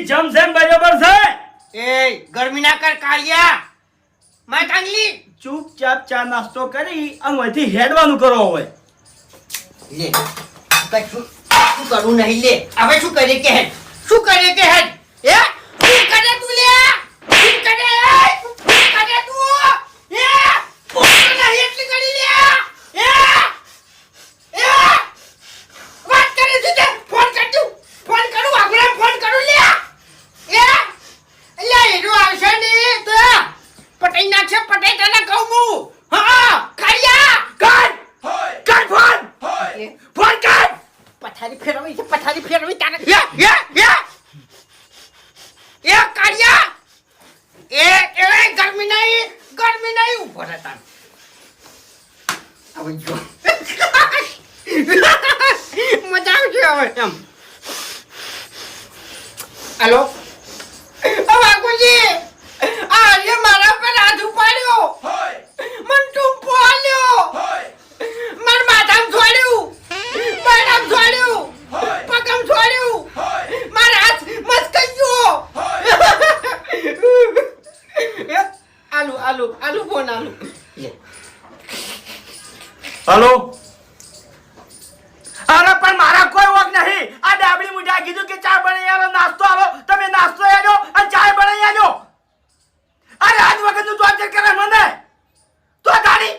જમજમ બરાબર છે. એ ગરમી ના કર કાળિયા માં કાંગલી ચૂપચાપ ચા નાસ્તો કરી અને અહીંથી હેડવાનું કરો હવે. લે કશું શું કરું નહીં લે હવે શું કરે કે હેડ શું કરે કે હેડ હે શું કરે તું લે શું કરે શું કરે તું હે પોતો નહીં એટલી કરી લે હે હે વાત કરે છે તે ફોન કરું આગળ ફોન કરું લે હે લે એનો આવશે ને તો પટાઈ નાખશે પટાઈ તને કહું હું હા કાળિયા કર ફોન ફોન કર પથારી ફેરવી તારે એ કાળિયા એ ગરમી નહીં ઉભો રહે તાર હવે જો મજા આવશે હવે એમ હેલો બાપુજી આજે મારા પર હાથ ઉપાડ્યો મન ટૂંપો આલ્યો મન માથામાં છોડ્યું મારામ છોડ્યું પગમ છોડ્યું મારા હાથ મસ્કાઈ ગયો આલુ ફોન આલુ હાલો. અરે પણ મારા કોઈ વોક નહીં. આ ડાબડી મુઢા કીધું કે ચા બનાવી આલો નાસ્તો આલો. તમે નાસ્તો આલો અને ચા બનાવી આલો. અરે આજ વખતનું ટોર્ચર કરે મને તો તારી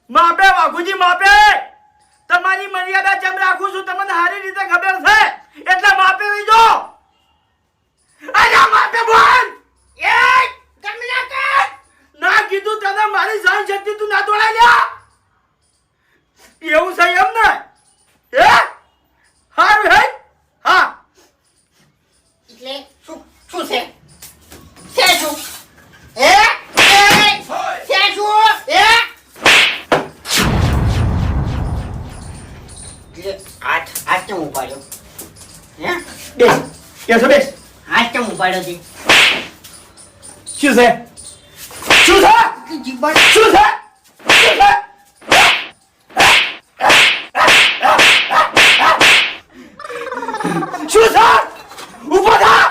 માપે વાઘુજી માપે. તમારી મર્યાદા જેમ રાખું છું તમને સારી રીતે ખબર છે એટલે માપે રહીજો. અરે માપે બોલ એ ગરમી ના કર ના કીધું તને મારી સહન શક્તિ તું ના તોડાઈ લ્યા એવું છે એમ ને હે હારું હે હા એટલે શું છે શું એ શું હાથ કેમ ઉપાડ્યો હે બેસ કેસો બેસ. હાથ કેમ ઉપાડ્યો છે શું છે શું છે જીવન શું છે શું છે ઊભો થા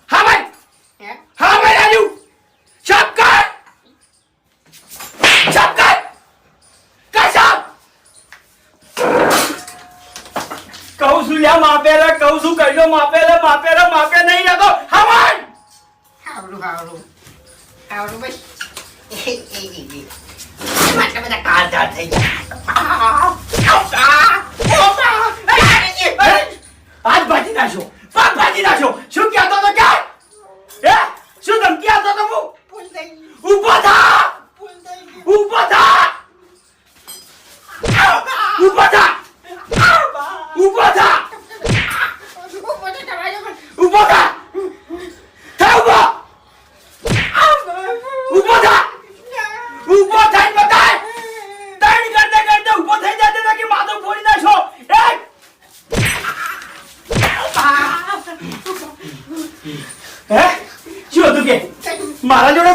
હા ભાઈ રાજુ ચપ કર કહું છું લ્યા માપેલા કહું છું કઈનો માપેલા માપે નહીં જતો હા ભાઈ આવડું ભાઈ માટે બધા કાળઝાળ થઈ ગયા આજ ભાજી નાખો પાક ભાજી નાખો શું કહેતો તો કે હે શું ધમકી આપતો તો હું ઊભો થા ઊભો થા ઊભો થા ઊભો થા ઊભો થા થા ઊભો થા ઊભો થઈને બતાય તણ કરતે ઊભો થઈ જતે કે માથું ફોડી નાખો હે શું હતું કે મારા જોડે